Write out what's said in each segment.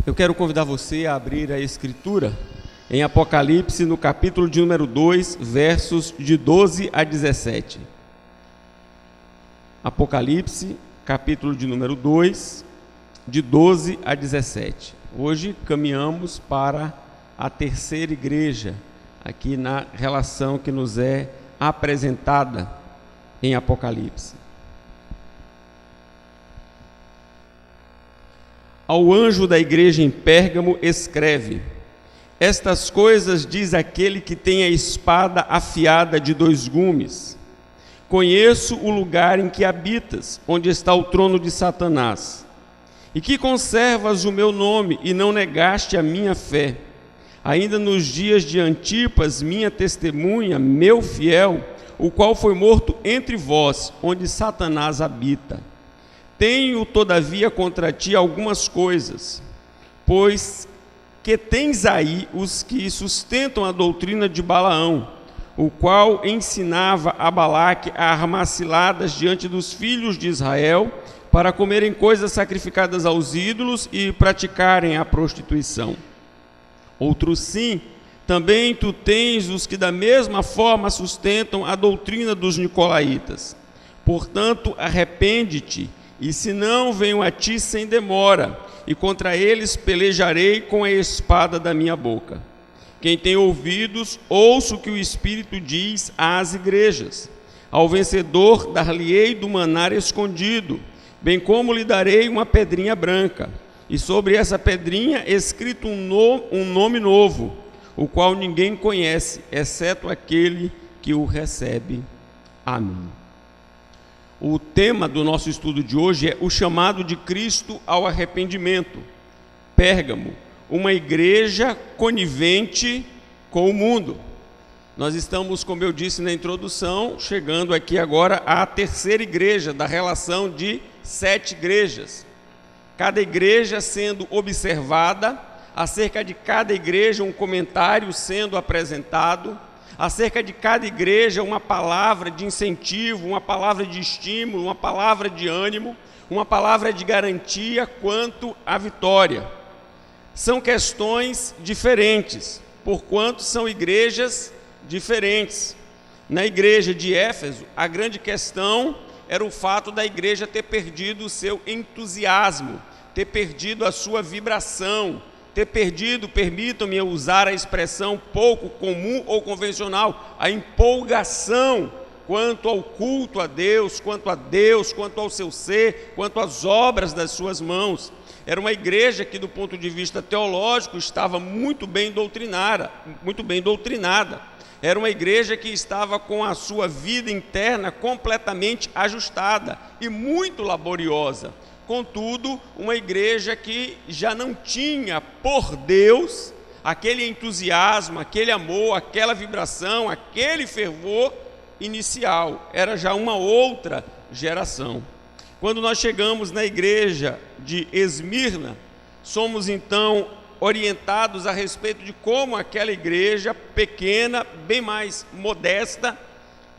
Eu quero convidar você a abrir a Escritura em Apocalipse, no capítulo de número 2, versos de 12 a 17. Apocalipse, capítulo de número 2, de 12 a 17. Hoje caminhamos para a terceira igreja, aqui na relação que nos é apresentada em Apocalipse. Ao anjo da igreja em Pérgamo escreve: estas coisas diz aquele que tem a espada afiada de 2 gumes. Conheço o lugar em que habitas, onde está o trono de Satanás, e que conservas o meu nome e não negaste a minha fé. Ainda nos dias de Antipas, minha testemunha, meu fiel, o qual foi morto entre vós, onde Satanás habita. Tenho, todavia, contra ti algumas coisas, pois que tens aí os que sustentam a doutrina de Balaão, o qual ensinava a Balaque a armar ciladas diante dos filhos de Israel, para comerem coisas sacrificadas aos ídolos e praticarem a prostituição. Outros sim, também tu tens os que da mesma forma sustentam a doutrina dos nicolaítas. Portanto, arrepende-te, e se não, venho a ti sem demora, e contra eles pelejarei com a espada da minha boca. Quem tem ouvidos, ouça o que o Espírito diz às igrejas. Ao vencedor dar-lhe-ei do maná escondido, bem como lhe darei uma pedrinha branca, e sobre essa pedrinha escrito um nome novo, o qual ninguém conhece, exceto aquele que o recebe. Amém. O tema do nosso estudo de hoje é o chamado de Cristo ao arrependimento. Pérgamo, uma igreja conivente com o mundo. Nós estamos, como eu disse na introdução, chegando aqui agora à terceira igreja da relação de 7 igrejas. Cada igreja sendo observada, acerca de cada igreja um comentário sendo apresentado, acerca de cada igreja uma palavra de incentivo, uma palavra de estímulo, uma palavra de ânimo, uma palavra de garantia quanto à vitória. São questões diferentes, porquanto são igrejas diferentes. Na igreja de Éfeso, a grande questão era o fato da igreja ter perdido o seu entusiasmo, ter perdido a sua vibração, ter perdido, permitam-me usar a expressão pouco comum ou convencional, a empolgação quanto ao culto a Deus, quanto ao seu ser, quanto às obras das suas mãos. Era uma igreja que, do ponto de vista teológico, estava muito bem doutrinada. Era uma igreja que estava com a sua vida interna completamente ajustada e muito laboriosa. Contudo, uma igreja que já não tinha por Deus aquele entusiasmo, aquele amor, aquela vibração, aquele fervor inicial. Era já uma outra geração. Quando nós chegamos na igreja de Esmirna, somos então orientados a respeito de como aquela igreja pequena, bem mais modesta,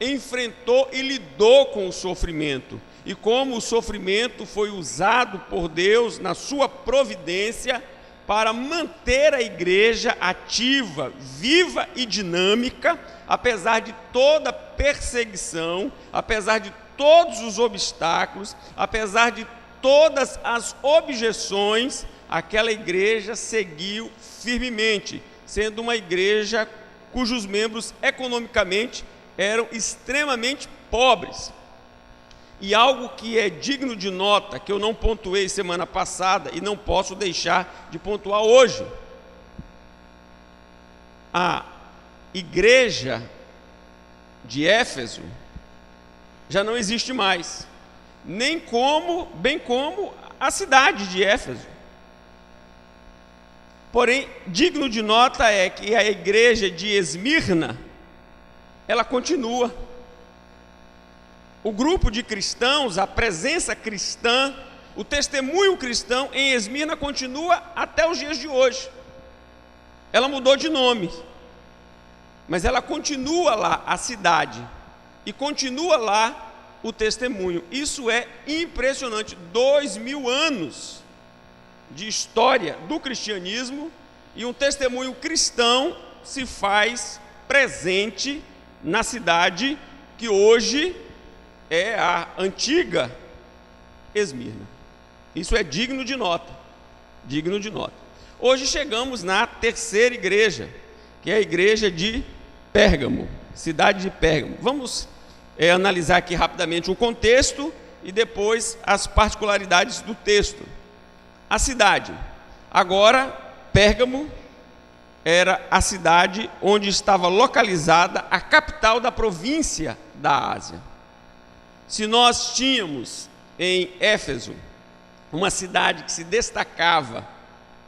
enfrentou e lidou com o sofrimento. E como o sofrimento foi usado por Deus na sua providência para manter a igreja ativa, viva e dinâmica, apesar de toda perseguição, apesar de todos os obstáculos, apesar de todas as objeções, aquela igreja seguiu firmemente, sendo uma igreja cujos membros economicamente eram extremamente pobres. E algo que é digno de nota, que eu não pontuei semana passada e não posso deixar de pontuar hoje. A igreja de Éfeso já não existe mais, bem como a cidade de Éfeso. Porém, digno de nota é que a igreja de Esmirna, ela continua. O grupo de cristãos, a presença cristã, o testemunho cristão em Esmirna continua até os dias de hoje. Ela mudou de nome, mas ela continua lá, a cidade, e continua lá o testemunho. Isso é impressionante. 2000 anos de história do cristianismo, e um testemunho cristão se faz presente na cidade que hoje é a antiga Esmirna. Isso é digno de nota, digno de nota. Hoje chegamos na terceira igreja, que é a igreja de Pérgamo, cidade de Pérgamo. Vamos analisar aqui rapidamente o contexto e depois as particularidades do texto. A cidade. Agora, Pérgamo era a cidade onde estava localizada a capital da província da Ásia. Se nós tínhamos em Éfeso uma cidade que se destacava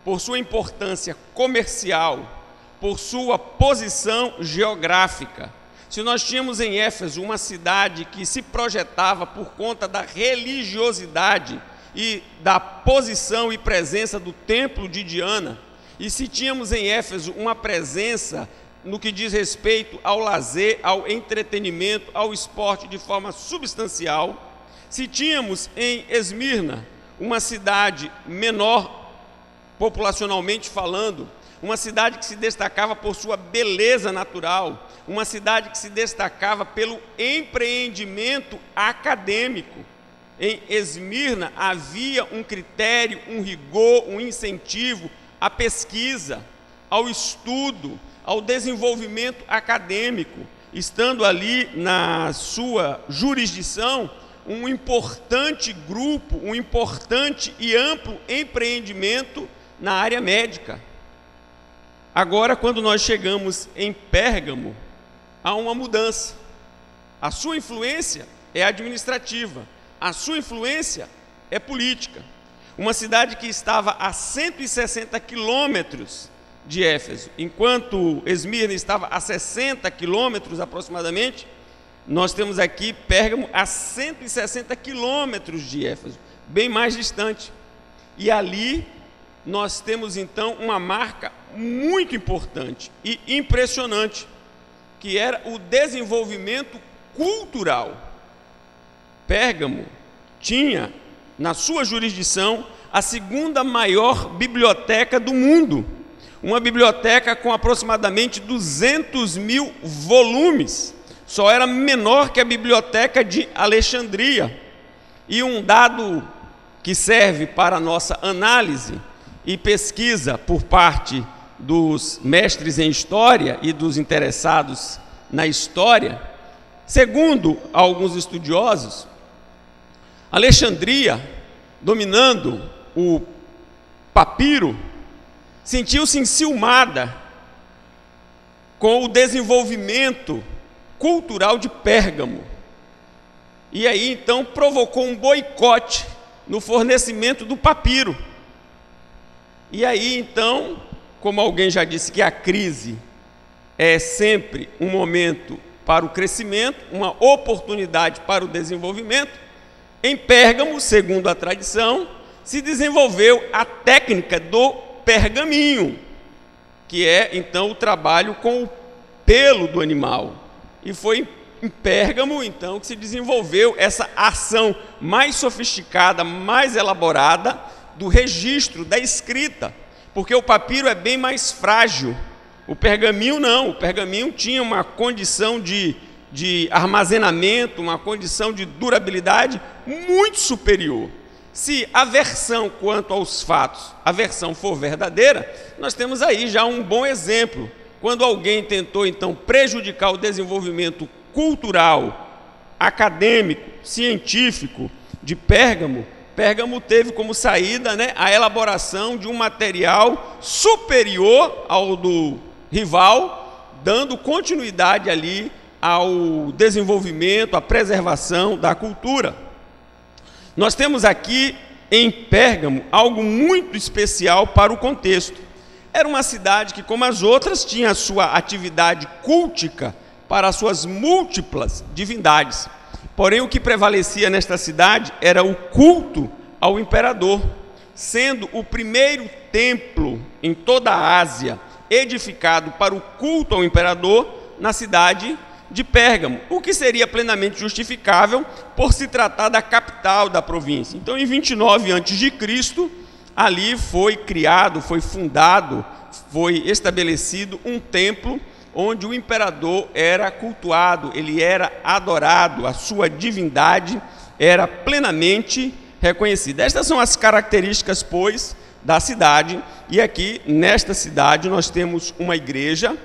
por sua importância comercial, por sua posição geográfica, se nós tínhamos em Éfeso uma cidade que se projetava por conta da religiosidade e da posição e presença do templo de Diana, e se tínhamos em Éfeso uma presença no que diz respeito ao lazer, ao entretenimento, ao esporte de forma substancial, se tínhamos em Esmirna uma cidade menor, populacionalmente falando, uma cidade que se destacava por sua beleza natural, uma cidade que se destacava pelo empreendimento acadêmico. Em Esmirna havia um critério, um rigor, um incentivo à pesquisa, ao estudo, ao desenvolvimento acadêmico, estando ali na sua jurisdição um importante grupo, um importante e amplo empreendimento na área médica. Agora, quando nós chegamos em Pérgamo, há uma mudança. A sua influência é administrativa, a sua influência é política. Uma cidade que estava a 160 quilômetros de Éfeso, enquanto Esmirna estava a 60 quilômetros aproximadamente, nós temos aqui Pérgamo a 160 quilômetros de Éfeso, bem mais distante. E ali nós temos então uma marca muito importante e impressionante, que era o desenvolvimento cultural. Pérgamo tinha na sua jurisdição a segunda maior biblioteca do mundo, uma biblioteca com aproximadamente 200 mil volumes, só era menor que a biblioteca de Alexandria. E um dado que serve para a nossa análise e pesquisa por parte dos mestres em história e dos interessados na história, segundo alguns estudiosos, Alexandria, dominando o papiro, sentiu-se enciumada com o desenvolvimento cultural de Pérgamo. E aí então provocou um boicote no fornecimento do papiro. E aí então, como alguém já disse que a crise é sempre um momento para o crescimento, uma oportunidade para o desenvolvimento, em Pérgamo, segundo a tradição, se desenvolveu a técnica do pergaminho, que é então o trabalho com o pelo do animal. E foi em Pérgamo então que se desenvolveu essa ação mais sofisticada, mais elaborada do registro, da escrita, porque o papiro é bem mais frágil. O pergaminho não, o pergaminho tinha uma condição de armazenamento, uma condição de durabilidade muito superior. Se a versão quanto aos fatos, a versão for verdadeira, nós temos aí já um bom exemplo. Quando alguém tentou então prejudicar o desenvolvimento cultural, acadêmico, científico de Pérgamo, Pérgamo teve como saída, a elaboração de um material superior ao do rival, dando continuidade ali ao desenvolvimento, à preservação da cultura. Nós temos aqui em Pérgamo algo muito especial para o contexto. Era uma cidade que, como as outras, tinha a sua atividade cultica para as suas múltiplas divindades. Porém, o que prevalecia nesta cidade era o culto ao imperador, sendo o primeiro templo em toda a Ásia edificado para o culto ao imperador na cidade de Pérgamo, o que seria plenamente justificável por se tratar da capital da província. Então, em 29 a.C., ali foi criado, foi fundado, foi estabelecido um templo onde o imperador era cultuado, ele era adorado, a sua divindade era plenamente reconhecida. Estas são as características, pois, da cidade, e aqui, nesta cidade, nós temos uma igreja,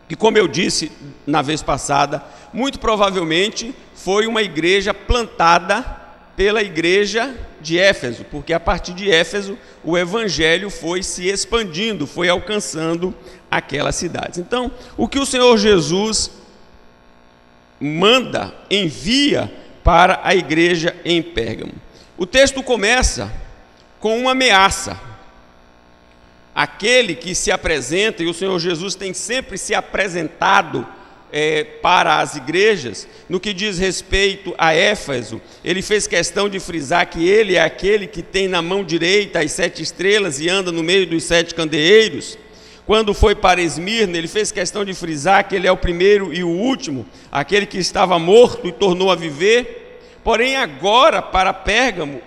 que, como eu disse na vez passada, muito provavelmente foi uma igreja plantada pela igreja de Éfeso, porque a partir de Éfeso o evangelho foi se expandindo, foi alcançando aquelas cidades. Então, o que o Senhor Jesus manda, envia para a igreja em Pérgamo? O texto começa com uma ameaça. Aquele que se apresenta, e o Senhor Jesus tem sempre se apresentado para as igrejas, no que diz respeito a Éfeso, ele fez questão de frisar que ele é aquele que tem na mão direita as 7 estrelas e anda no meio dos 7 candeeiros. Quando foi para Esmirna, ele fez questão de frisar que ele é o primeiro e o último, aquele que estava morto e tornou a viver. Porém, agora, para Pérgamo,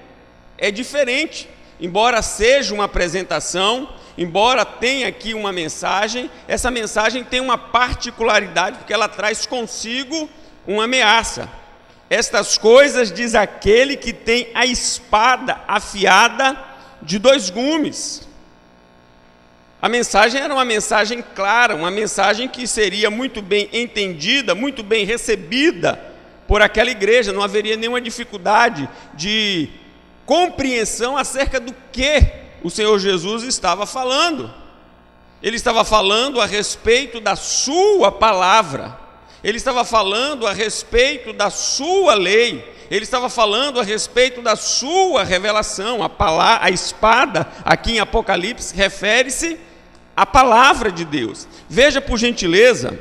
é diferente. Embora seja uma apresentação, embora tenha aqui uma mensagem, essa mensagem tem uma particularidade, porque ela traz consigo uma ameaça. Estas coisas diz aquele que tem a espada afiada de 2 gumes. A mensagem era uma mensagem clara, uma mensagem que seria muito bem entendida, muito bem recebida por aquela igreja. Não haveria nenhuma dificuldade de compreensão acerca do que o Senhor Jesus estava falando. Ele estava falando a respeito da sua palavra, ele estava falando a respeito da sua lei, ele estava falando a respeito da sua revelação. A espada, aqui em Apocalipse, refere-se à palavra de Deus. Veja, por gentileza,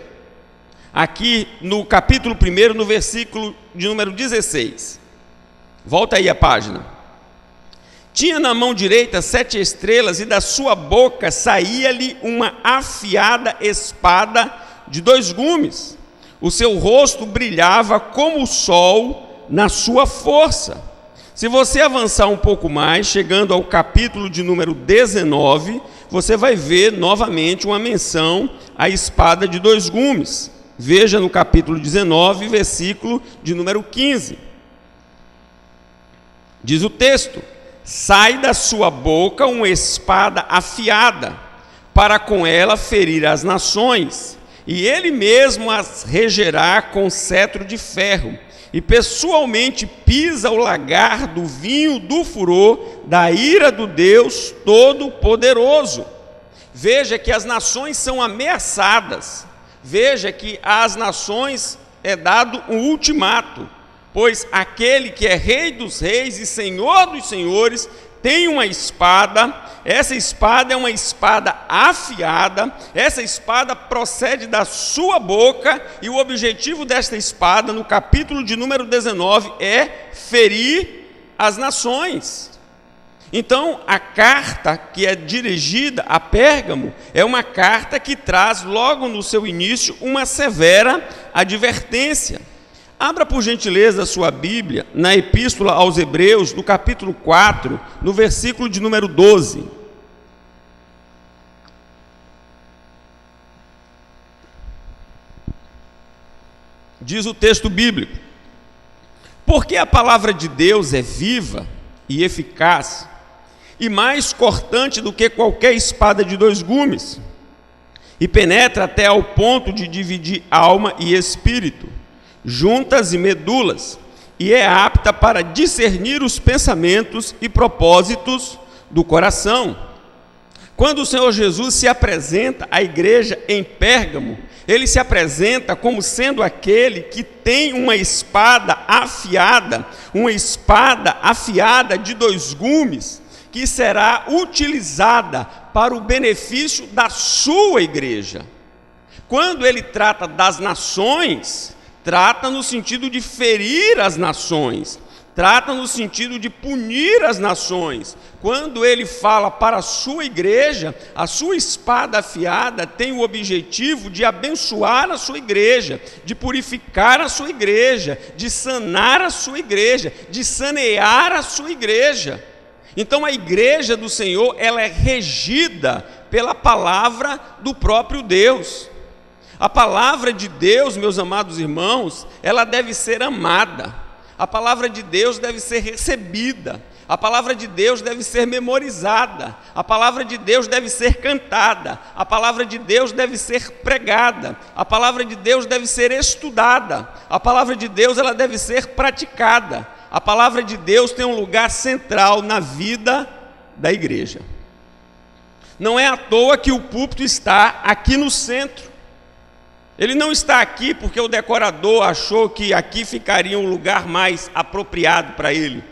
aqui no capítulo 1, no versículo de número 16. Volta aí a página. Tinha na mão direita 7 estrelas, e da sua boca saía-lhe uma afiada espada de 2 gumes. O seu rosto brilhava como o sol na sua força. Se você avançar um pouco mais, chegando ao capítulo de número 19, você vai ver novamente uma menção à espada de 2 gumes. Veja no capítulo 19, versículo de número 15. Diz o texto: sai da sua boca uma espada afiada, para com ela ferir as nações, e ele mesmo as regerá com cetro de ferro, e pessoalmente pisa o lagar do vinho do furor da ira do Deus Todo-Poderoso. Veja que as nações são ameaçadas, veja que às nações é dado um ultimato, pois aquele que é Rei dos Reis e Senhor dos Senhores tem uma espada. Essa espada é uma espada afiada, essa espada procede da sua boca, e o objetivo desta espada, no capítulo de número 19, é ferir as nações. Então, a carta que é dirigida a Pérgamo é uma carta que traz logo no seu início uma severa advertência. Abra, por gentileza, a sua Bíblia na Epístola aos Hebreus, no capítulo 4, no versículo de número 12. Diz o texto bíblico: porque a palavra de Deus é viva e eficaz, e mais cortante do que qualquer espada de 2 gumes, e penetra até ao ponto de dividir alma e espírito, juntas e medulas, e é apta para discernir os pensamentos e propósitos do coração. Quando o Senhor Jesus se apresenta à igreja em Pérgamo, ele se apresenta como sendo aquele que tem uma espada afiada de 2 gumes, que será utilizada para o benefício da sua igreja. Quando ele trata das nações, trata no sentido de ferir as nações, trata no sentido de punir as nações. Quando ele fala para a sua igreja, a sua espada afiada tem o objetivo de abençoar a sua igreja, de purificar a sua igreja, de sanar a sua igreja, de sanear a sua igreja. Então a igreja do Senhor, ela é regida pela palavra do próprio Deus. A palavra de Deus, meus amados irmãos, ela deve ser amada. A palavra de Deus deve ser recebida. A palavra de Deus deve ser memorizada. A palavra de Deus deve ser cantada. A palavra de Deus deve ser pregada. A palavra de Deus deve ser estudada. A palavra de Deus, ela deve ser praticada. A palavra de Deus tem um lugar central na vida da igreja. Não é à toa que o púlpito está aqui no centro. Ele não está aqui porque o decorador achou que aqui ficaria um lugar mais apropriado para ele.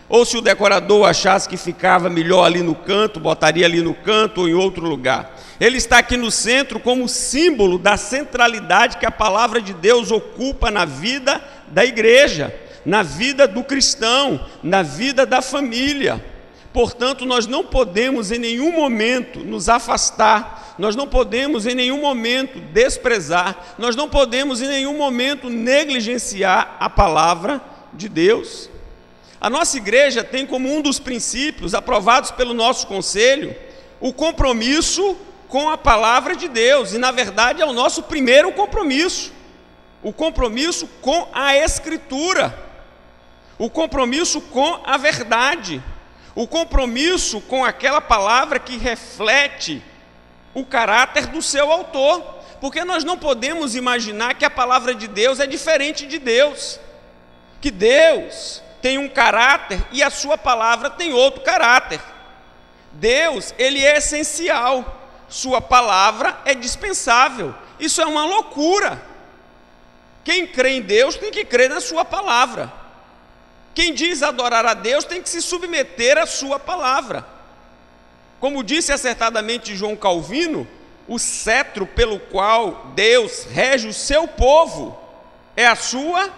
Ou se o decorador achasse que ficava melhor ali no canto, botaria ali no canto ou em outro lugar. Ele está aqui no centro como símbolo da centralidade que a palavra de Deus ocupa na vida da igreja, na vida do cristão, na vida da família. Portanto, nós não podemos em nenhum momento nos afastar, nós não podemos em nenhum momento desprezar, nós não podemos em nenhum momento negligenciar a palavra de Deus. A nossa igreja tem como um dos princípios aprovados pelo nosso conselho o compromisso com a palavra de Deus, e na verdade é o nosso primeiro compromisso, o compromisso com a Escritura, o compromisso com a verdade, o compromisso com aquela palavra que reflete o caráter do seu autor, porque nós não podemos imaginar que a palavra de Deus é diferente de Deus, que Deus tem um caráter e a sua palavra tem outro caráter. Deus, ele é essencial, sua palavra é dispensável. Isso é uma loucura. Quem crê em Deus tem que crer na sua palavra. Quem diz adorar a Deus tem que se submeter à sua palavra. Como disse acertadamente João Calvino, o cetro pelo qual Deus rege o seu povo é a sua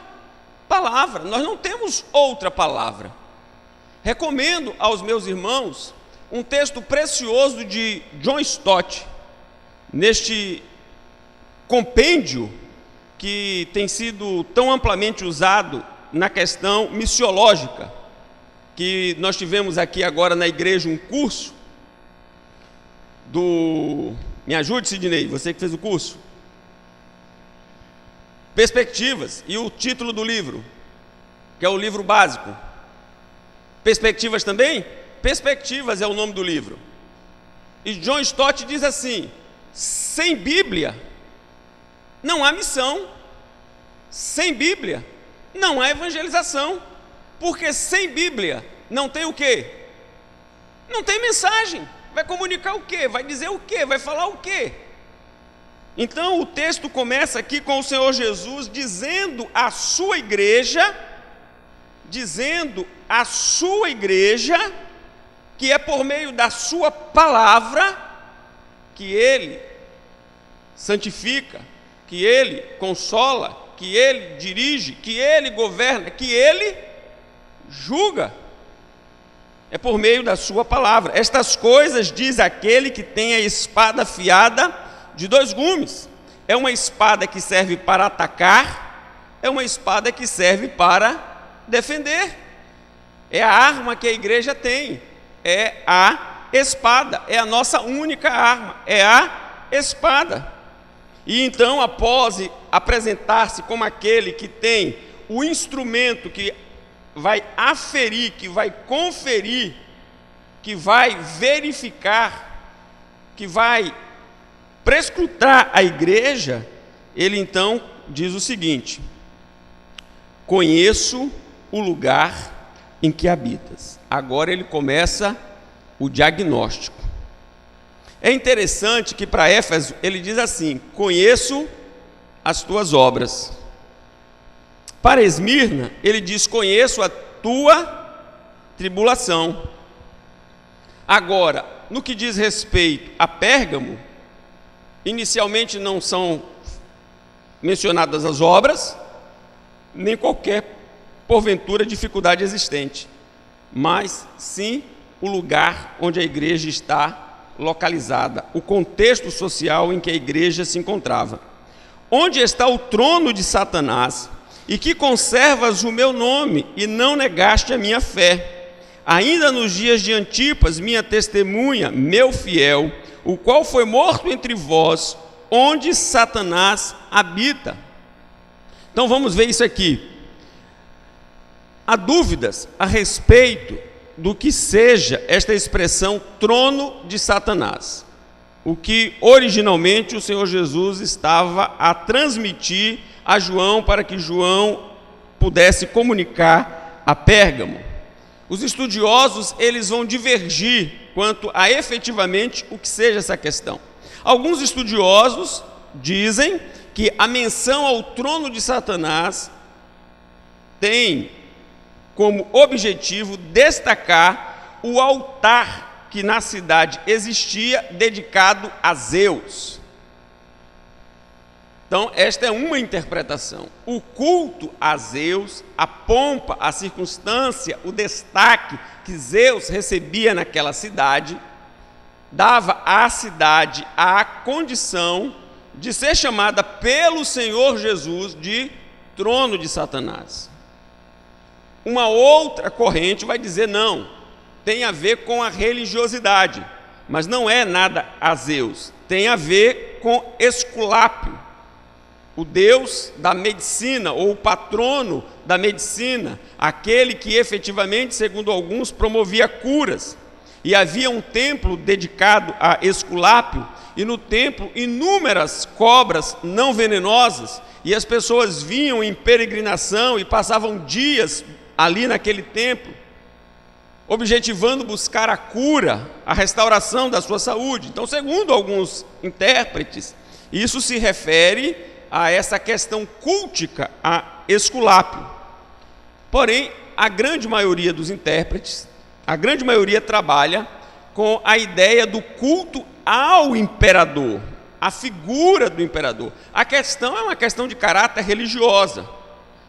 palavra. Nós não temos outra palavra. Recomendo aos meus irmãos um texto precioso de John Stott, neste compêndio que tem sido tão amplamente usado na questão missiológica, que nós tivemos aqui agora na igreja um curso do... Me ajude, Sidney, você que fez o curso. Perspectivas, e o título do livro, que é o livro básico. Perspectivas também? Perspectivas é o nome do livro. E John Stott diz assim: sem Bíblia não há missão, sem Bíblia não há evangelização, porque sem Bíblia não tem o quê? Não tem mensagem. Vai comunicar o quê? Vai dizer o quê? Vai falar o quê? Então o texto começa aqui com o Senhor Jesus dizendo à sua igreja, que é por meio da sua palavra que Ele santifica, que Ele consola, que Ele dirige, que Ele governa, que Ele julga. É por meio da sua palavra. Estas coisas diz aquele que tem a espada afiada de 2 gumes. É uma espada que serve para atacar, é uma espada que serve para defender. É a arma que a igreja tem, é a espada, é a nossa única arma, é a espada. E então, após apresentar-se como aquele que tem o instrumento que vai aferir, que vai conferir, que vai verificar, que vai prescrutar a igreja, ele então diz o seguinte: conheço o lugar em que habitas. Agora ele começa o diagnóstico. É interessante que para Éfeso ele diz assim: conheço as tuas obras. Para Esmirna ele diz: conheço a tua tribulação. Agora, no que diz respeito a Pérgamo, inicialmente não são mencionadas as obras, nem qualquer, porventura, dificuldade existente, mas sim o lugar onde a igreja está localizada, o contexto social em que a igreja se encontrava. Onde está o trono de Satanás, e que conservas o meu nome, e não negaste a minha fé, ainda nos dias de Antipas, minha testemunha, meu fiel, o qual foi morto entre vós, onde Satanás habita. Então vamos ver isso aqui. Há dúvidas a respeito do que seja esta expressão trono de Satanás, o que originalmente o Senhor Jesus estava a transmitir a João para que João pudesse comunicar a Pérgamo. Os estudiosos, eles vão divergir quanto a efetivamente o que seja essa questão. Alguns estudiosos dizem que a menção ao trono de Satanás tem como objetivo destacar o altar que na cidade existia dedicado a Zeus. Então, esta é uma interpretação. O culto a Zeus, a pompa, a circunstância, o destaque que Zeus recebia naquela cidade, dava à cidade a condição de ser chamada pelo Senhor Jesus de trono de Satanás. Uma outra corrente vai dizer não, tem a ver com a religiosidade, mas não é nada a Zeus, tem a ver com Esculápio, o deus da medicina, ou o patrono da medicina, aquele que efetivamente, segundo alguns, promovia curas. E havia um templo dedicado a Esculápio, e no templo inúmeras cobras não venenosas, e as pessoas vinham em peregrinação e passavam dias ali naquele templo, objetivando buscar a cura, a restauração da sua saúde. Então, segundo alguns intérpretes, isso se refere a essa questão cultica a Esculápio. Porém, a grande maioria dos intérpretes, a grande maioria trabalha com a ideia do culto ao imperador, a figura do imperador. A questão é uma questão de caráter religiosa,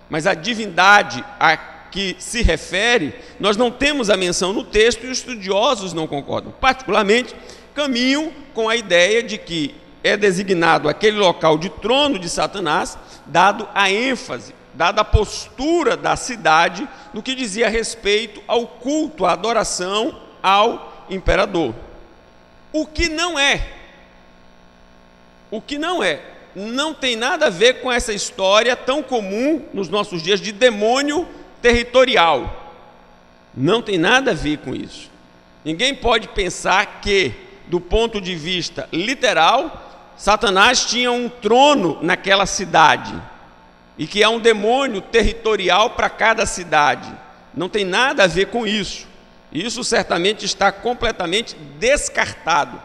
mas a divindade a que se refere, nós não temos a menção no texto e os estudiosos não concordam. Particularmente, caminham com a ideia de que é designado aquele local de trono de Satanás, dado a ênfase, dada a postura da cidade no que dizia respeito ao culto, à adoração ao imperador. O que não tem nada a ver com essa história tão comum nos nossos dias de demônio territorial. Não tem nada a ver com isso. Ninguém pode pensar que, do ponto de vista literal, Satanás tinha um trono naquela cidade e que há um demônio territorial para cada cidade. Não tem nada a ver com isso. Isso certamente está completamente descartado.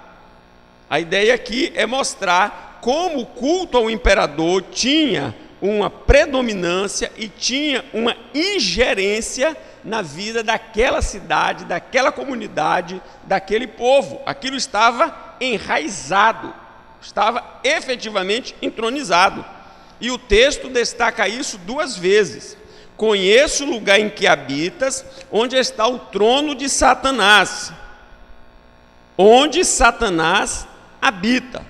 A ideia aqui é mostrar como o culto ao imperador tinha uma predominância e tinha uma ingerência na vida daquela cidade, daquela comunidade, daquele povo. Aquilo estava enraizado, estava efetivamente entronizado. E o texto destaca isso duas vezes. Conheço o lugar em que habitas, onde está o trono de Satanás. Onde Satanás habita.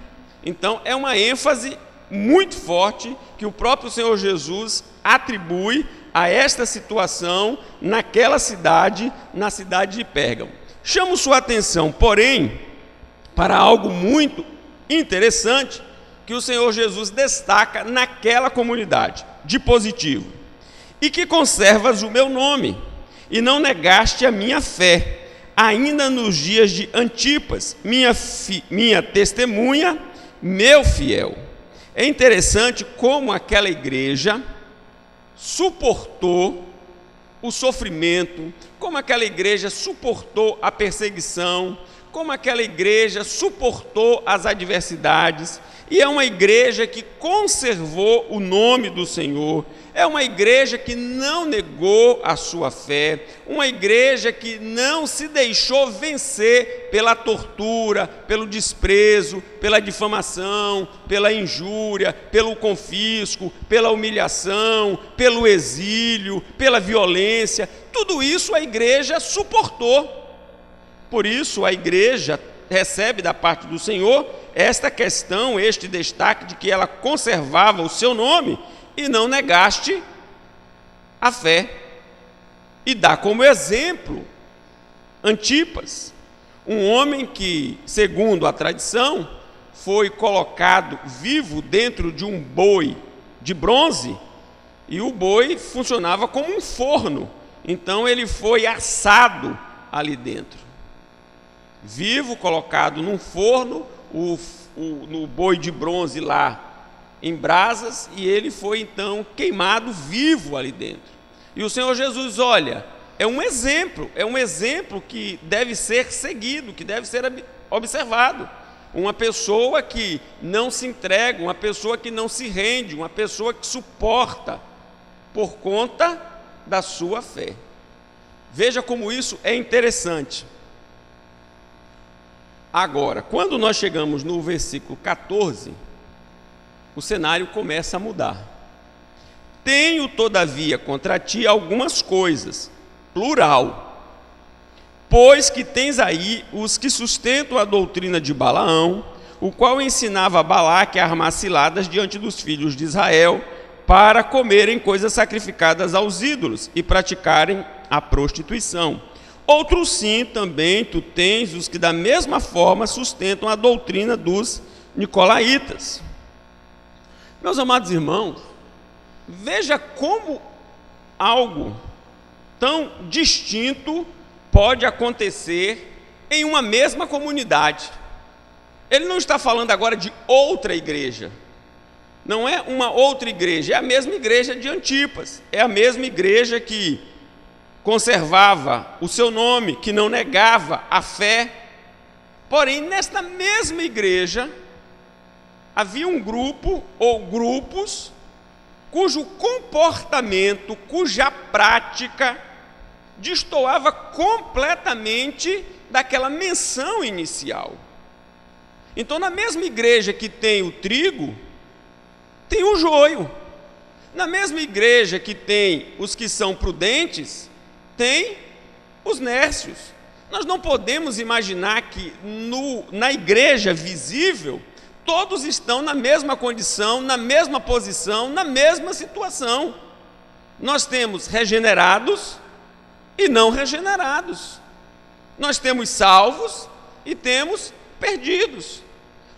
Então, é uma ênfase muito forte que o próprio Senhor Jesus atribui a esta situação naquela cidade, na cidade de Pérgamo. Chamo sua atenção, porém, para algo muito interessante que o Senhor Jesus destaca naquela comunidade, de positivo. E que conservas o meu nome, e não negaste a minha fé, ainda nos dias de Antipas, minha testemunha, meu fiel. É interessante como aquela igreja suportou o sofrimento, como aquela igreja suportou a perseguição, como aquela igreja suportou as adversidades, e é uma igreja que conservou o nome do Senhor, é uma igreja que não negou a sua fé, uma igreja que não se deixou vencer pela tortura, pelo desprezo, pela difamação, pela injúria, pelo confisco, pela humilhação, pelo exílio, pela violência. Tudo isso a igreja suportou. Por isso a igreja recebe da parte do Senhor esta questão, este destaque de que ela conservava o seu nome e não negaste a fé. E dá como exemplo Antipas, um homem que, segundo a tradição, foi colocado vivo dentro de um boi de bronze, e o boi funcionava como um forno, então ele foi assado ali dentro. Vivo, colocado num forno, no boi de bronze lá em brasas, e ele foi então queimado vivo ali dentro. E o Senhor Jesus, olha, é um exemplo que deve ser seguido, que deve ser observado. Uma pessoa que não se entrega, uma pessoa que não se rende, uma pessoa que suporta por conta da sua fé. Veja como isso é interessante. Agora, quando nós chegamos no versículo 14, o cenário começa a mudar. Tenho, todavia, contra ti algumas coisas, plural, pois que tens aí os que sustentam a doutrina de Balaão, o qual ensinava a Balaque a armar ciladas diante dos filhos de Israel, para comerem coisas sacrificadas aos ídolos e praticarem a prostituição. Outros sim, também tu tens os que da mesma forma sustentam a doutrina dos nicolaítas. Meus amados irmãos, veja como algo tão distinto pode acontecer em uma mesma comunidade. Ele não está falando agora de outra igreja. Não é uma outra igreja, é a mesma igreja de Antipas. É a mesma igreja que conservava o seu nome, que não negava a fé. Porém, nesta mesma igreja, havia um grupo ou grupos cujo comportamento, cuja prática destoava completamente daquela menção inicial. Então, na mesma igreja que tem o trigo, tem o joio. Na mesma igreja que tem os que são prudentes, tem os nércios. Nós não podemos imaginar que na igreja visível todos estão na mesma condição, na mesma posição, na mesma situação. Nós temos regenerados e não regenerados. Nós temos salvos e temos perdidos.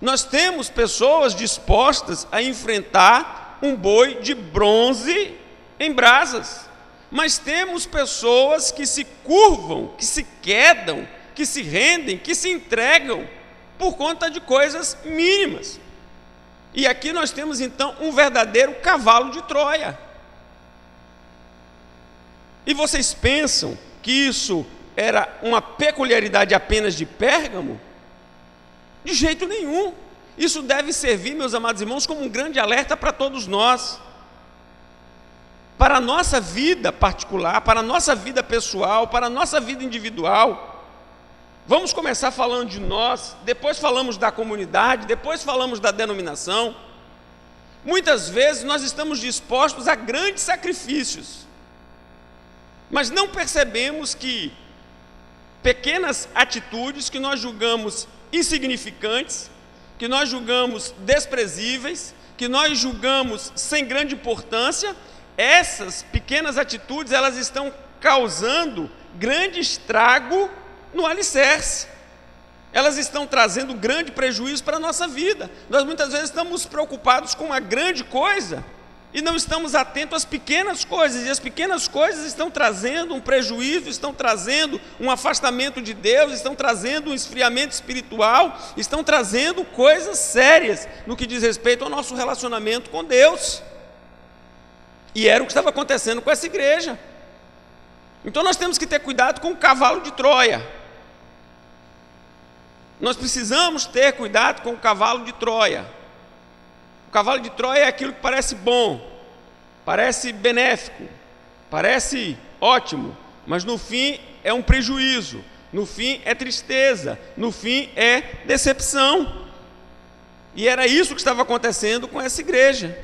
Nós temos pessoas dispostas a enfrentar um boi de bronze em brasas. Mas temos pessoas que se curvam, que se quedam, que se rendem, que se entregam por conta de coisas mínimas. E aqui nós temos então um verdadeiro cavalo de Troia. E vocês pensam que isso era uma peculiaridade apenas de Pérgamo? De jeito nenhum. Isso deve servir, meus amados irmãos, como um grande alerta para todos nós. Para a nossa vida particular, para a nossa vida pessoal, para a nossa vida individual. Vamos começar falando de nós, depois falamos da comunidade, depois falamos da denominação. Muitas vezes nós estamos dispostos a grandes sacrifícios, mas não percebemos que pequenas atitudes que nós julgamos insignificantes, que nós julgamos desprezíveis, que nós julgamos sem grande importância, essas pequenas atitudes, elas estão causando grande estrago no alicerce. Elas estão trazendo grande prejuízo para a nossa vida. Nós muitas vezes estamos preocupados com uma grande coisa e não estamos atentos às pequenas coisas. E as pequenas coisas estão trazendo um prejuízo, estão trazendo um afastamento de Deus, estão trazendo um esfriamento espiritual, estão trazendo coisas sérias no que diz respeito ao nosso relacionamento com Deus. E era o que estava acontecendo com essa igreja. Então nós temos que ter cuidado com o cavalo de Troia. Nós precisamos ter cuidado com o cavalo de Troia. O cavalo de Troia é aquilo que parece bom, parece benéfico, parece ótimo, mas no fim é um prejuízo, no fim é tristeza, no fim é decepção. E era isso que estava acontecendo com essa igreja.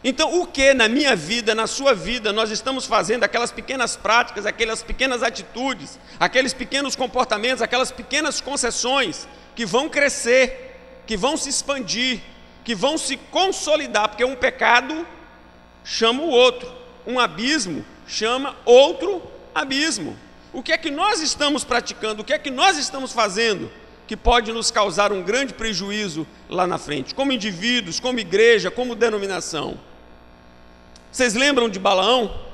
Então, o que na minha vida, na sua vida, nós estamos fazendo, aquelas pequenas práticas, aquelas pequenas atitudes, aqueles pequenos comportamentos, aquelas pequenas concessões que vão crescer, que vão se expandir, que vão se consolidar, porque um pecado chama o outro, um abismo chama outro abismo. O que é que nós estamos praticando? O que é que nós estamos fazendo que pode nos causar um grande prejuízo lá na frente, como indivíduos, como igreja, como denominação? Vocês lembram de Balaão?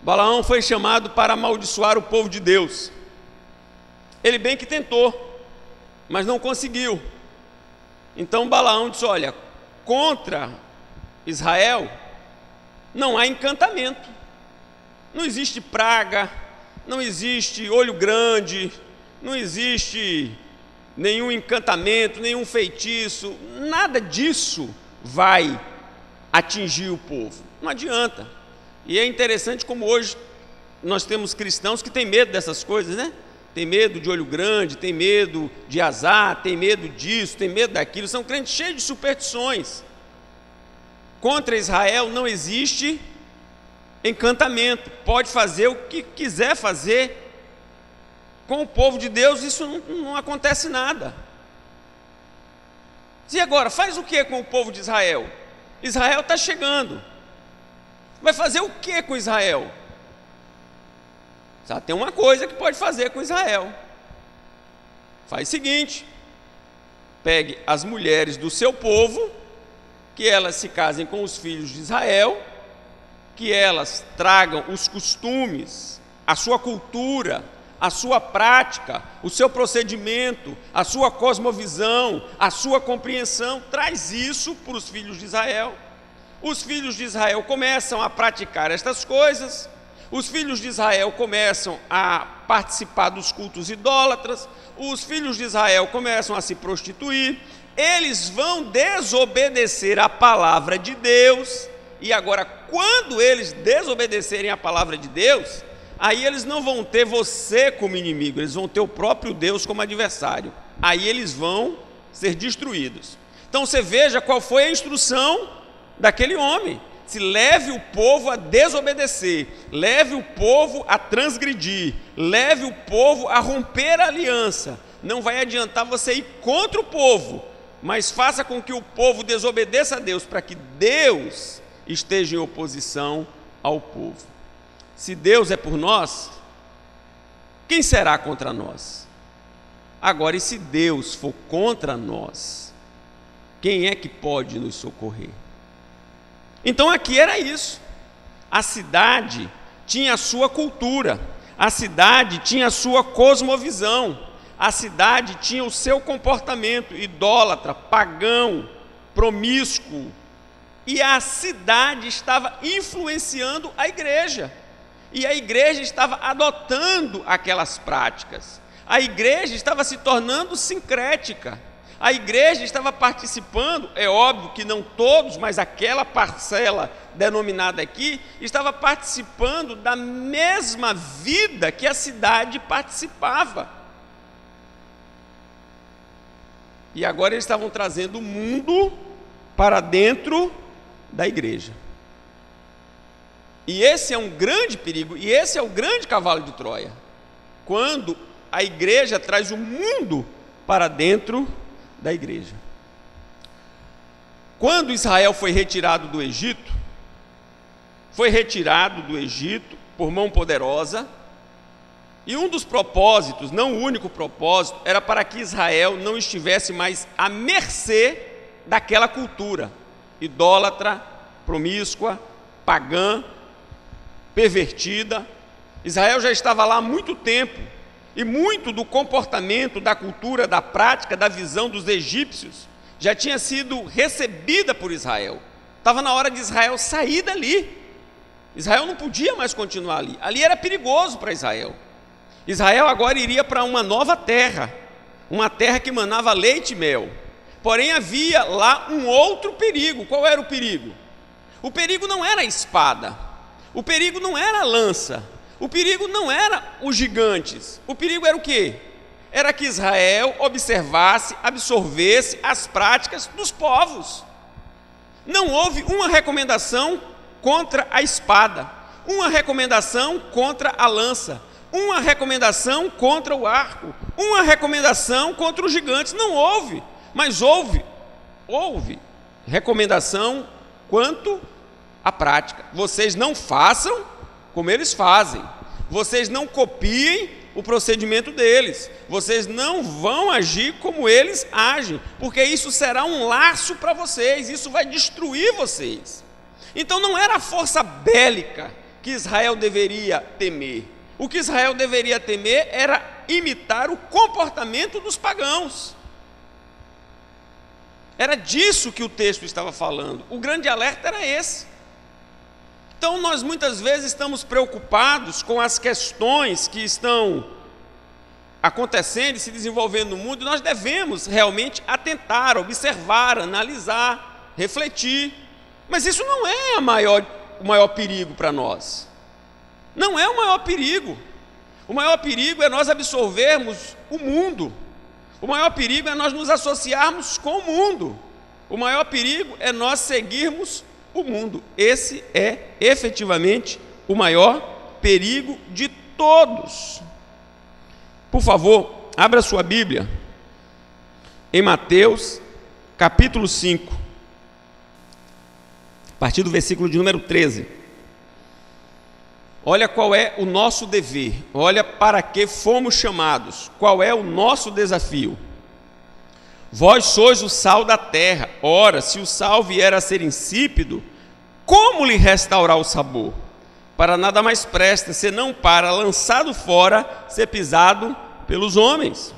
Balaão foi chamado para amaldiçoar o povo de Deus. Ele bem que tentou, mas não conseguiu. Então Balaão disse: olha, contra Israel não há encantamento, não existe praga, não existe olho grande, não existe nenhum encantamento, nenhum feitiço, nada disso vai atingir o povo, não adianta. E é interessante como hoje nós temos cristãos que têm medo dessas coisas, né? Tem medo de olho grande, tem medo de azar, tem medo disso, tem medo daquilo, são crentes cheios de superstições. Contra Israel não existe encantamento, pode fazer o que quiser fazer. Com o povo de Deus isso não acontece nada. E agora, faz o que com o povo de Israel? Israel está chegando, vai fazer o que com Israel? Só tem uma coisa que pode fazer com Israel. Faz o seguinte: pegue as mulheres do seu povo, que elas se casem com os filhos de Israel, que elas tragam os costumes, a sua cultura, a sua prática, o seu procedimento, a sua cosmovisão, a sua compreensão, traz isso para os filhos de Israel. Os filhos de Israel começam a praticar estas coisas, os filhos de Israel começam a participar dos cultos idólatras, os filhos de Israel começam a se prostituir, eles vão desobedecer a palavra de Deus. E agora, quando eles desobedecerem a palavra de Deus, aí eles não vão ter você como inimigo, eles vão ter o próprio Deus como adversário. Aí eles vão ser destruídos. Então você veja qual foi a instrução daquele homem: se leve o povo a desobedecer, leve o povo a transgredir, leve o povo a romper a aliança. Não vai adiantar você ir contra o povo, mas faça com que o povo desobedeça a Deus, para que Deus esteja em oposição ao povo. Se Deus é por nós, quem será contra nós? Agora, e se Deus for contra nós, quem é que pode nos socorrer? Então aqui era isso. A cidade tinha a sua cultura, a cidade tinha a sua cosmovisão, a cidade tinha o seu comportamento idólatra, pagão, promíscuo, e a cidade estava influenciando a igreja, e a igreja estava adotando aquelas práticas, a igreja estava se tornando sincrética. A igreja estava participando, é óbvio que não todos, mas aquela parcela denominada aqui, estava participando da mesma vida que a cidade participava. E agora eles estavam trazendo o mundo para dentro da igreja. E esse é um grande perigo, e esse é o grande cavalo de Troia. Quando a igreja traz o mundo para dentro da igreja. Quando Israel foi retirado do Egito, foi retirado do Egito por mão poderosa, e um dos propósitos, não o único propósito, era para que Israel não estivesse mais à mercê daquela cultura idólatra, promíscua, pagã, pervertida. Israel já estava lá há muito tempo, e muito do comportamento, da cultura, da prática, da visão dos egípcios já tinha sido recebida por Israel. Estava na hora de Israel sair dali. Israel não podia mais continuar ali. Ali era perigoso para Israel. Israel agora iria para uma nova terra, uma terra que manava leite e mel. Porém havia lá um outro perigo. Qual era o perigo? O perigo não era a espada, o perigo não era a lança, o perigo não era os gigantes. O perigo era o quê? Era que Israel observasse, absorvesse as práticas dos povos. Não houve uma recomendação contra a espada, uma recomendação contra a lança, uma recomendação contra o arco, uma recomendação contra os gigantes. Não houve, mas houve recomendação quanto à prática. Vocês não façam como eles fazem. vocês não copiem o procedimento deles, vocês não vão agir como eles agem, porque isso será um laço para vocês, isso vai destruir vocês. Então não era a força bélica que Israel deveria temer. O que Israel deveria temer era imitar o comportamento dos pagãos. Era disso que o texto estava falando. O grande alerta era esse. Então nós muitas vezes estamos preocupados com as questões que estão acontecendo e se desenvolvendo no mundo, e nós devemos realmente atentar, observar, analisar, refletir. Mas isso não é o maior perigo para nós. Não é o maior perigo. O maior perigo é nós absorvermos o mundo. O maior perigo é nós nos associarmos com o mundo. O maior perigo é nós seguirmos o mundo. Esse é efetivamente o maior perigo de todos. Por favor, abra sua Bíblia em Mateus capítulo 5, a partir do versículo de número 13. Olha qual é o nosso dever, olha para que fomos chamados, qual é o nosso desafio. Vós sois o sal da terra. Ora, se o sal vier a ser insípido, como lhe restaurar o sabor? Para nada mais presta, senão para, lançado fora, ser pisado pelos homens.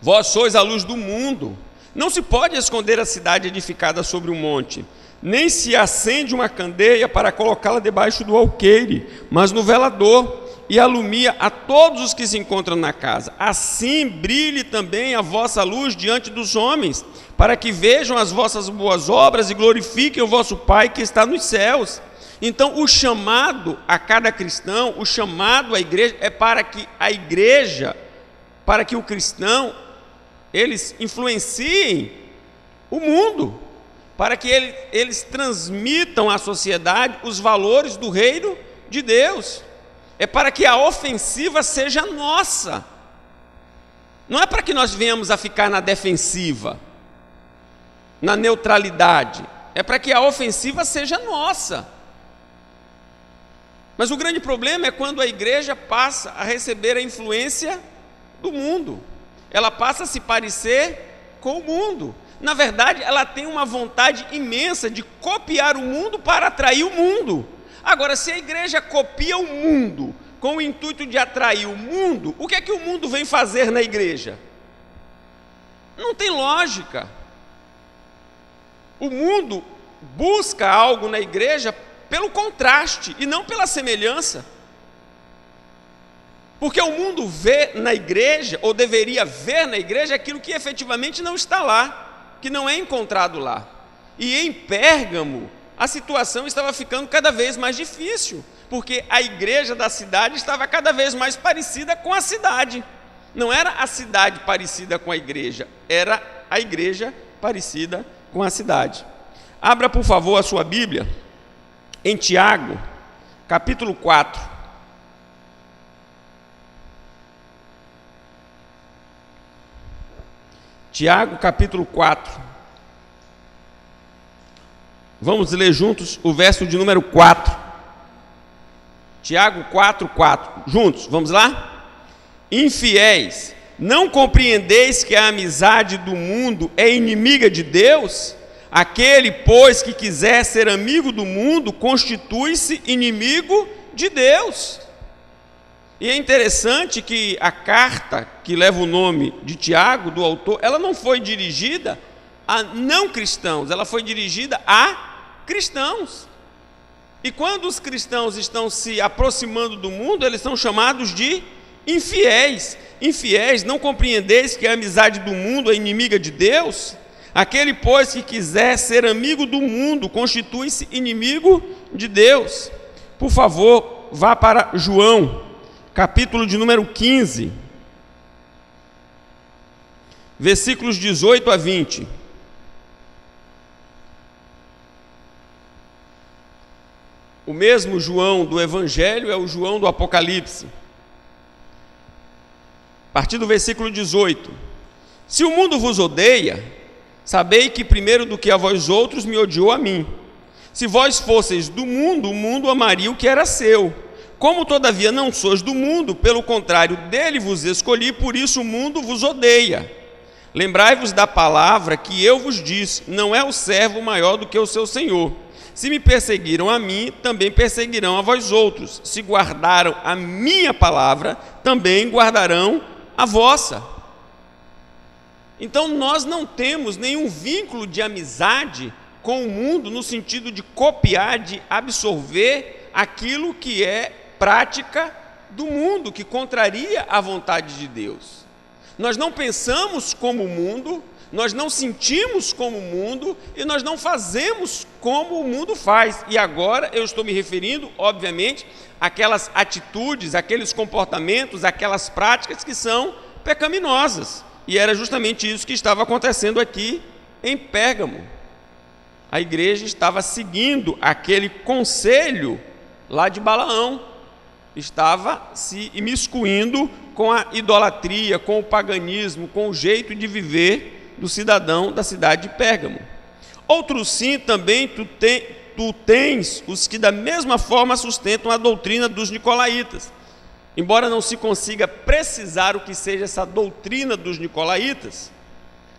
Vós sois a luz do mundo. Não se pode esconder a cidade edificada sobre um monte, nem se acende uma candeia para colocá-la debaixo do alqueire, mas no velador, e alumia a todos os que se encontram na casa. Assim brilhe também a vossa luz diante dos homens, para que vejam as vossas boas obras e glorifiquem o vosso Pai que está nos céus. Então, o chamado a cada cristão, o chamado à igreja, é para que a igreja, para que o cristão, eles influenciem o mundo, para que eles transmitam à sociedade os valores do reino de Deus. É para que a ofensiva seja nossa. Não é para que nós venhamos a ficar na defensiva, na neutralidade. É para que a ofensiva seja nossa. Mas o grande problema é quando a igreja passa a receber a influência do mundo. Ela passa a se parecer com o mundo. Na verdade, ela tem uma vontade imensa de copiar o mundo para atrair o mundo. Agora, se a igreja copia o mundo com o intuito de atrair o mundo, o que é que o mundo vem fazer na igreja? Não tem lógica. O mundo busca algo na igreja pelo contraste e não pela semelhança. Porque o mundo vê na igreja, ou deveria ver na igreja, aquilo que efetivamente não está lá, que não é encontrado lá. E em Pérgamo, a situação estava ficando cada vez mais difícil, porque a igreja da cidade estava cada vez mais parecida com a cidade. Não era a cidade parecida com a igreja, era a igreja parecida com a cidade. Abra, por favor, a sua Bíblia em Tiago, capítulo 4. Tiago, capítulo 4. Vamos ler juntos o verso de número 4. Tiago 4:4. Juntos, vamos lá? Infiéis, não compreendeis que a amizade do mundo é inimiga de Deus? Aquele, pois, que quiser ser amigo do mundo, constitui-se inimigo de Deus. E é interessante que a carta que leva o nome de Tiago, do autor, ela não foi dirigida a não cristãos, ela foi dirigida a cristãos. E quando os cristãos estão se aproximando do mundo, eles são chamados de infiéis. Infiéis, não compreendeis que a amizade do mundo é inimiga de Deus? Aquele, pois, que quiser ser amigo do mundo, constitui-se inimigo de Deus. Por favor, vá para João, capítulo de número 15, versículos 18 a 20. O mesmo João do Evangelho é o João do Apocalipse. A partir do versículo 18. Se o mundo vos odeia, sabei que primeiro do que a vós outros me odiou a mim. Se vós fosseis do mundo, o mundo amaria o que era seu. Como todavia não sois do mundo, pelo contrário, dele vos escolhi, por isso o mundo vos odeia. Lembrai-vos da palavra que eu vos disse, não é o servo maior do que o seu senhor. Se me perseguiram a mim, também perseguirão a vós outros. Se guardaram a minha palavra, também guardarão a vossa. Então nós não temos nenhum vínculo de amizade com o mundo, no sentido de copiar, de absorver aquilo que é prática do mundo, que contraria a vontade de Deus. Nós não pensamos como o mundo, nós não sentimos como o mundo e nós não fazemos como o mundo faz. E agora eu estou me referindo, obviamente, àquelas atitudes, àqueles comportamentos, àquelas práticas que são pecaminosas. E era justamente isso que estava acontecendo aqui em Pérgamo. A igreja estava seguindo aquele conselho lá de Balaão, estava se imiscuindo com a idolatria, com o paganismo, com o jeito de viver do cidadão da cidade de Pérgamo. Outro sim, também tu tens os que da mesma forma sustentam a doutrina dos nicolaítas. Embora não se consiga precisar o que seja essa doutrina dos nicolaítas,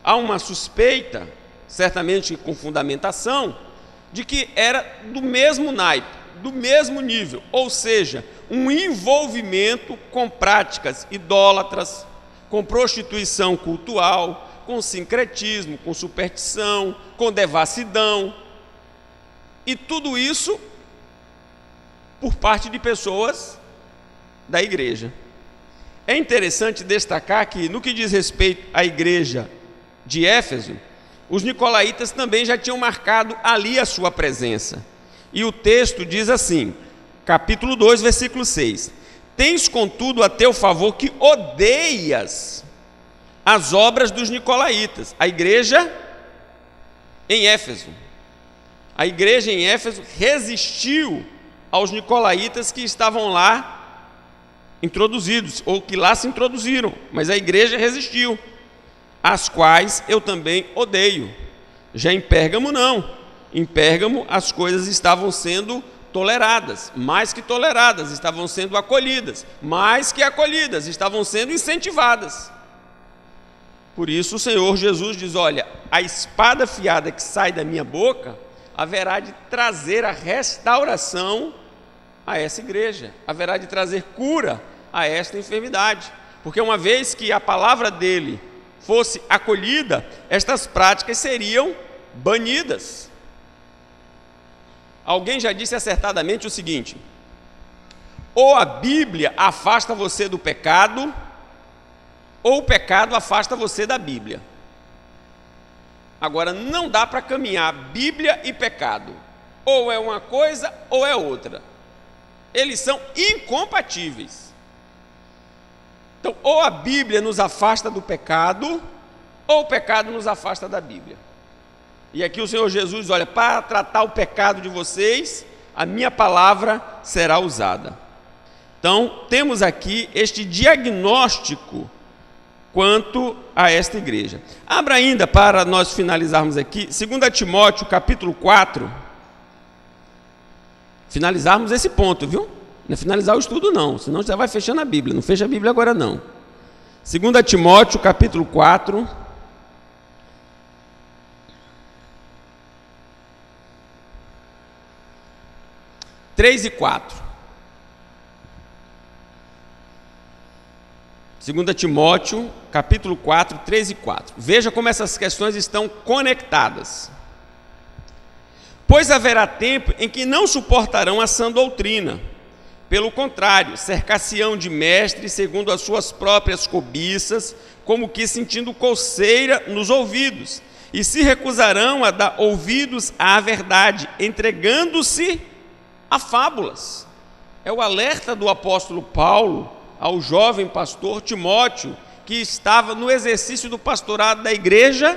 há uma suspeita, certamente com fundamentação, de que era do mesmo naipe, do mesmo nível, ou seja, um envolvimento com práticas idólatras, com prostituição cultural, com sincretismo, com superstição, com devassidão, e tudo isso por parte de pessoas da igreja. É interessante destacar que, no que diz respeito à igreja de Éfeso, os nicolaítas também já tinham marcado ali a sua presença. E o texto diz assim, capítulo 2, versículo 6: Tens, contudo, a teu favor que odeias as obras dos nicolaítas. A igreja em Éfeso. A igreja em Éfeso resistiu aos nicolaítas que estavam lá introduzidos, ou que lá se introduziram, mas a igreja resistiu, as quais eu também odeio. Já em Pérgamo não. Em Pérgamo as coisas estavam sendo toleradas, mais que toleradas, estavam sendo acolhidas, mais que acolhidas, estavam sendo incentivadas. Por isso o Senhor Jesus diz, olha, a espada afiada que sai da minha boca haverá de trazer a restauração a essa igreja, haverá de trazer cura a esta enfermidade, porque uma vez que a palavra dele fosse acolhida, estas práticas seriam banidas. Alguém já disse acertadamente o seguinte: ou a Bíblia afasta você do pecado, ou o pecado afasta você da Bíblia. Agora, não dá para caminhar Bíblia e pecado, ou é uma coisa ou é outra. Eles são incompatíveis. Então, ou a Bíblia nos afasta do pecado, ou o pecado nos afasta da Bíblia. E aqui o Senhor Jesus, olha, para tratar o pecado de vocês, a minha palavra será usada. Então, temos aqui este diagnóstico quanto a esta igreja. Abra ainda, para nós finalizarmos aqui, 2 Timóteo, capítulo 4. Finalizarmos esse ponto, viu? Não é finalizar o estudo não, senão você vai fechando a Bíblia. Não fecha a Bíblia agora não. 2 Timóteo, capítulo 4. 3 e 4. 2 Timóteo, capítulo 4, 3 e 4. Veja como essas questões estão conectadas. Pois haverá tempo em que não suportarão a sã doutrina. Pelo contrário, cercar-se-ão de mestres segundo as suas próprias cobiças, como que sentindo coceira nos ouvidos, e se recusarão a dar ouvidos à verdade, entregando-se a fábulas. É o alerta do apóstolo Paulo ao jovem pastor Timóteo, que estava no exercício do pastorado da igreja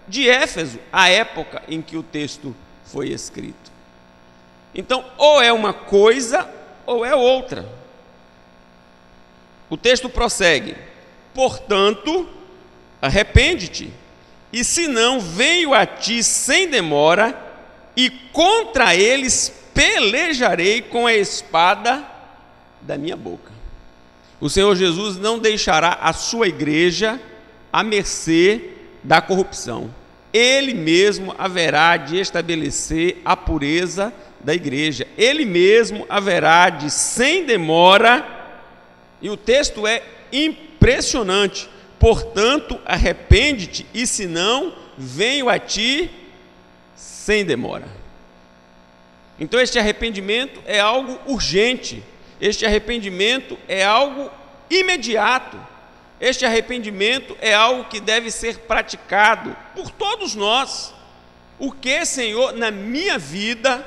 de Éfeso, à época em que o texto foi escrito. Então, ou é uma coisa ou é outra. O texto prossegue: portanto, arrepende-te, e se não, venho a ti sem demora, e contra eles pelejarei com a espada da minha boca. O Senhor Jesus não deixará a sua igreja à mercê da corrupção. Ele mesmo haverá de estabelecer a pureza da igreja. Ele mesmo haverá de, sem demora, e o texto é impressionante, portanto, arrepende-te, e se não, venho a ti sem demora. Então este arrependimento é algo urgente, este arrependimento é algo imediato, este arrependimento é algo que deve ser praticado por todos nós. O que, Senhor, na minha vida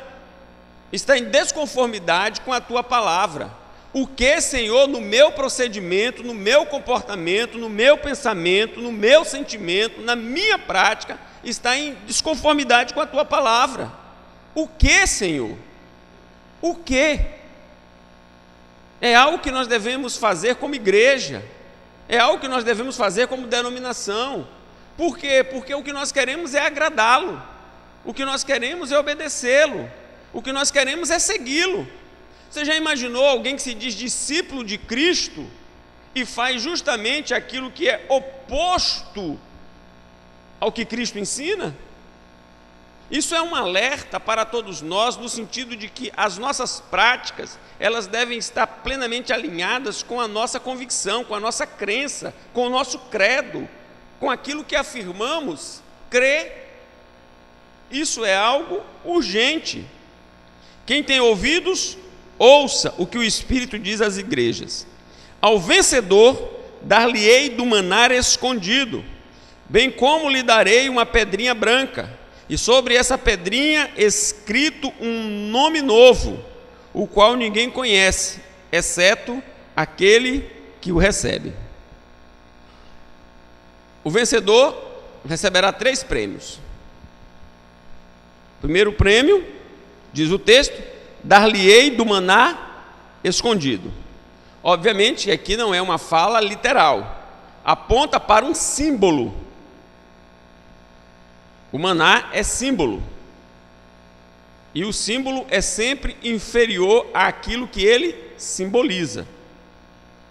está em desconformidade com a Tua palavra? O que, Senhor, no meu procedimento, no meu comportamento, no meu pensamento, no meu sentimento, na minha prática, está em desconformidade com a Tua palavra? O que, Senhor? O que? É algo que nós devemos fazer como igreja, é algo que nós devemos fazer como denominação. Por quê? Porque o que nós queremos é agradá-lo, o que nós queremos é obedecê-lo, o que nós queremos é segui-lo. Você já imaginou alguém que se diz discípulo de Cristo e faz justamente aquilo que é oposto ao que Cristo ensina? Isso é um alerta para todos nós, no sentido de que as nossas práticas, elas devem estar plenamente alinhadas com a nossa convicção, com a nossa crença, com o nosso credo, com aquilo que afirmamos, crer. Isso é algo urgente. Quem tem ouvidos, ouça o que o Espírito diz às igrejas. Ao vencedor, dar-lhe-ei do maná escondido, bem como lhe darei uma pedrinha branca, e sobre essa pedrinha escrito um nome novo, o qual ninguém conhece, exceto aquele que o recebe. O vencedor receberá 3 prêmios. Primeiro prêmio, diz o texto, dar-lhe-ei do maná escondido. Obviamente, aqui não é uma fala literal, aponta para um símbolo. O maná é símbolo, e o símbolo é sempre inferior àquilo que ele simboliza.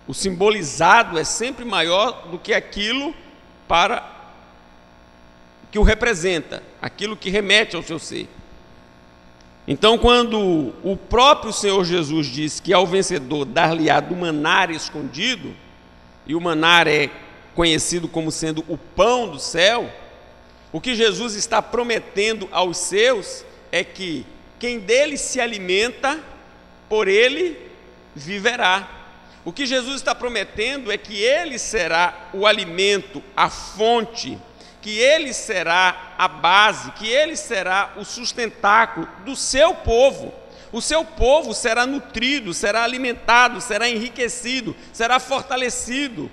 O simbolizado é sempre maior do que aquilo para que o representa, aquilo que remete ao seu ser. Então, quando o próprio Senhor Jesus diz que ao vencedor dar-lhe-á do maná escondido, e o maná é conhecido como sendo o pão do céu, o que Jesus está prometendo aos seus é que quem dele se alimenta, por ele viverá. O que Jesus está prometendo é que ele será o alimento, a fonte, que ele será a base, que ele será o sustentáculo do seu povo. O seu povo será nutrido, será alimentado, será enriquecido, será fortalecido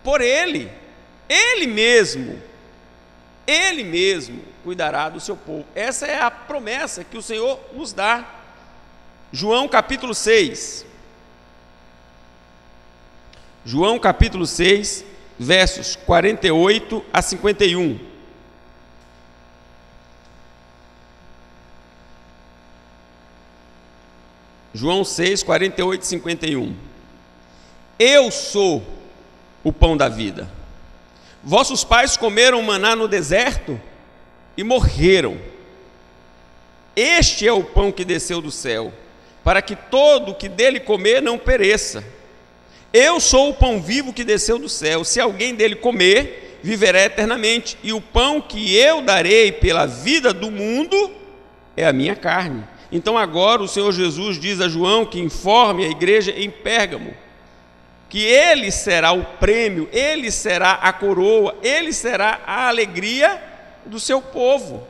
por ele. Ele mesmo cuidará do seu povo. Essa é a promessa que o Senhor nos dá. João capítulo 6. João capítulo 6, versos 48 a 51. João 6, 48 e 51. Eu sou o pão da vida. Vossos pais comeram maná no deserto e morreram. Este é o pão que desceu do céu, para que todo o que dele comer não pereça. Eu sou o pão vivo que desceu do céu. Se alguém dele comer, viverá eternamente. E o pão que eu darei pela vida do mundo é a minha carne. Então agora o Senhor Jesus diz a João que informe a igreja em Pérgamo que ele será o prêmio, ele será a coroa, ele será a alegria do seu povo.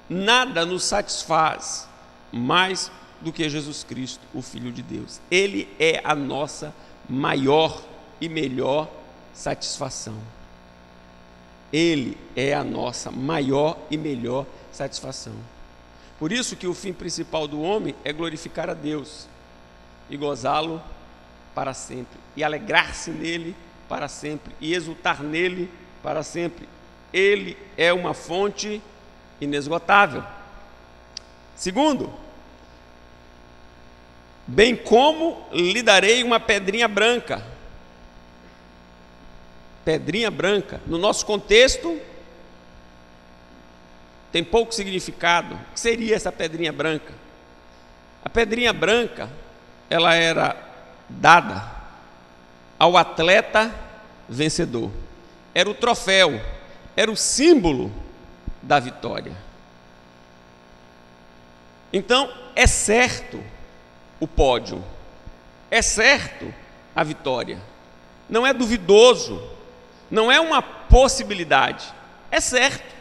Nada nos satisfaz mais do que Jesus Cristo, o Filho de Deus. Ele é a nossa maior e melhor satisfação. Ele é a nossa maior e melhor satisfação. Por isso que o fim principal do homem é glorificar a Deus e gozá-lo para sempre, e alegrar-se nele para sempre, e exultar nele para sempre. Ele é uma fonte inesgotável. Segundo, bem como lhe darei uma pedrinha branca. Pedrinha branca, no nosso contexto, tem pouco significado. O que seria essa pedrinha branca? A pedrinha branca, ela era dada ao atleta vencedor. Era o troféu, era o símbolo da vitória. Então, é certo o pódio, é certo a vitória. Não é duvidoso, não é uma possibilidade, é certo.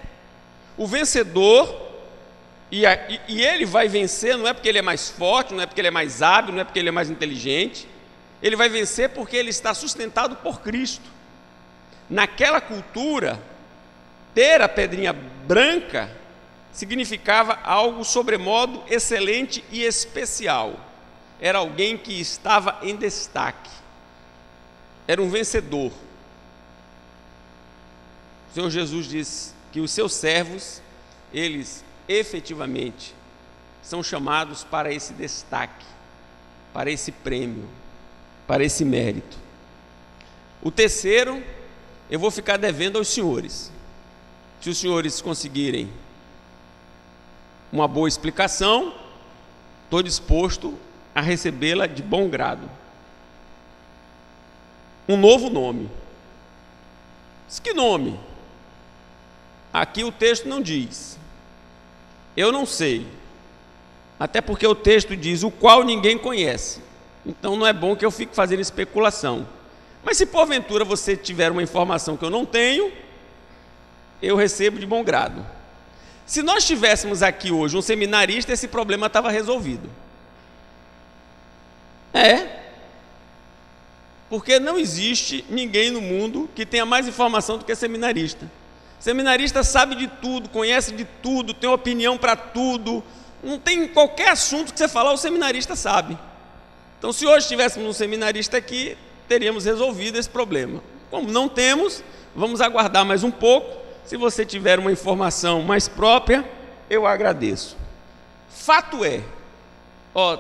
O vencedor, e ele vai vencer, não é porque ele é mais forte, não é porque ele é mais hábil, não é porque ele é mais inteligente. Ele vai vencer porque ele está sustentado por Cristo. Naquela cultura, ter a pedrinha branca significava algo sobremodo excelente e especial. Era alguém que estava em destaque. Era um vencedor. O Senhor Jesus diz que os seus servos, eles efetivamente são chamados para esse destaque, para esse prêmio, para esse mérito. O terceiro, eu vou ficar devendo aos senhores. Se os senhores conseguirem uma boa explicação, estou disposto a recebê-la de bom grado. Um novo nome. Que nome? Aqui o texto não diz. Eu não sei. Até porque o texto diz o qual ninguém conhece. Então não é bom que eu fique fazendo especulação. Mas se porventura você tiver uma informação que eu não tenho, eu recebo de bom grado. Se nós tivéssemos aqui hoje um seminarista, esse problema estava resolvido. Porque não existe ninguém no mundo que tenha mais informação do que seminarista. Seminarista sabe de tudo, conhece de tudo, tem opinião para tudo. Não tem qualquer assunto que você falar, o seminarista sabe. Então, se hoje tivéssemos um seminarista aqui, teríamos resolvido esse problema. Como não temos, vamos aguardar mais um pouco. Se você tiver uma informação mais própria, eu agradeço. Fato é,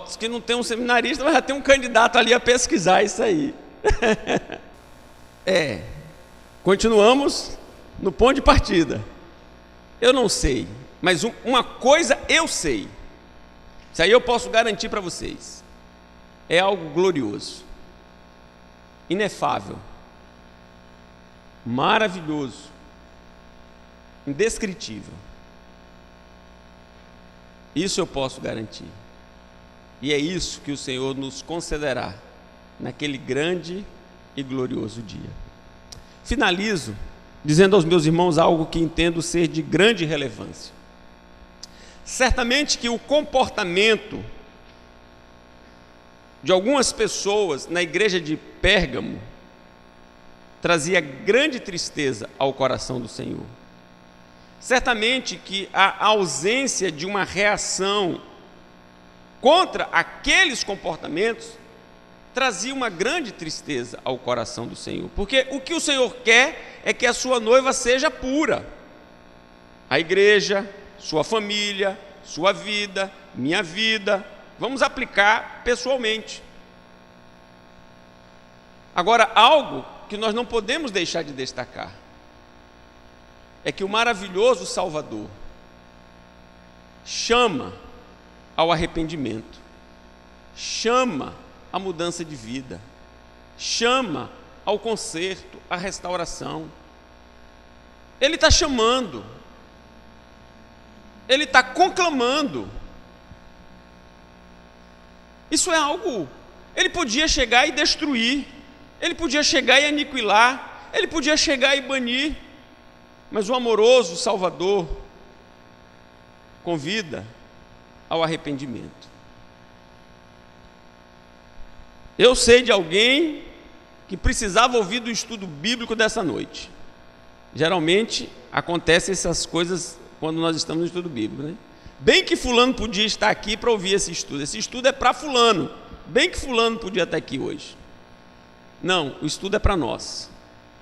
diz que não tem um seminarista, mas já tem um candidato ali a pesquisar isso aí. Continuamos no ponto de partida. Eu não sei, mas uma coisa eu sei. Isso aí eu posso garantir para vocês. É algo glorioso, inefável, maravilhoso, indescritível. Isso eu posso garantir. E é isso que o Senhor nos concederá naquele grande e glorioso dia. Finalizo dizendo aos meus irmãos algo que entendo ser de grande relevância. Certamente que o comportamento de algumas pessoas na igreja de Pérgamo trazia grande tristeza ao coração do Senhor. Certamente que a ausência de uma reação contra aqueles comportamentos trazia uma grande tristeza ao coração do Senhor, porque o que o Senhor quer é que a sua noiva seja pura. A igreja, sua família, sua vida, minha vida, vamos aplicar pessoalmente. Agora, algo que nós não podemos deixar de destacar é que o maravilhoso Salvador chama ao arrependimento, chama à mudança de vida, chama ao conserto, à restauração. Ele está chamando, ele está conclamando. Isso é algo, ele podia chegar e destruir, ele podia chegar e aniquilar, ele podia chegar e banir, mas o amoroso Salvador convida ao arrependimento. Eu sei de alguém que precisava ouvir do estudo bíblico dessa noite. Geralmente acontecem essas coisas quando nós estamos no estudo bíblico, né? Bem que fulano podia estar aqui para ouvir esse estudo é para fulano, bem que fulano podia estar aqui hoje. Não, o estudo é para nós,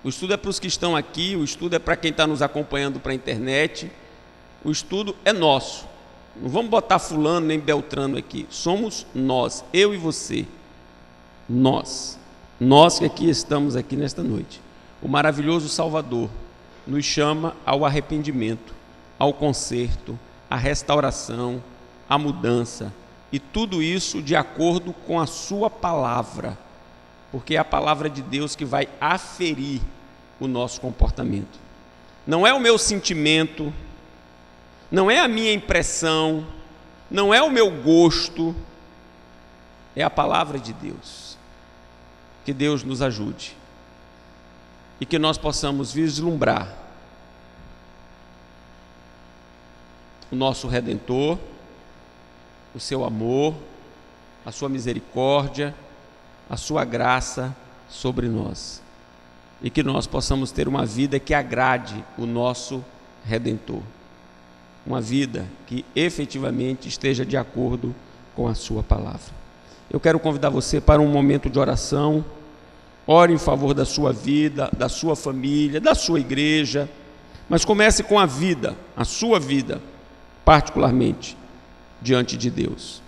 o estudo é para os que estão aqui, o estudo é para quem está nos acompanhando para a internet, o estudo é nosso, Não vamos botar fulano nem Beltrano aqui. Somos nós, eu e você. Nós que aqui estamos aqui nesta noite. O maravilhoso Salvador nos chama ao arrependimento, ao conserto, à restauração, à mudança, e tudo isso de acordo com a sua palavra, porque é a palavra de Deus que vai aferir o nosso comportamento. Não é o meu sentimento, não é a minha impressão, não é o meu gosto, é a palavra de Deus. Que Deus nos ajude e que nós possamos vislumbrar o nosso Redentor, o seu amor, a sua misericórdia, a sua graça sobre nós, e que nós possamos ter uma vida que agrade o nosso Redentor, uma vida que efetivamente esteja de acordo com a sua palavra. Eu quero convidar você para um momento de oração. Ore em favor da sua vida, da sua família, da sua igreja, mas comece com a vida, a sua vida, particularmente, diante de Deus.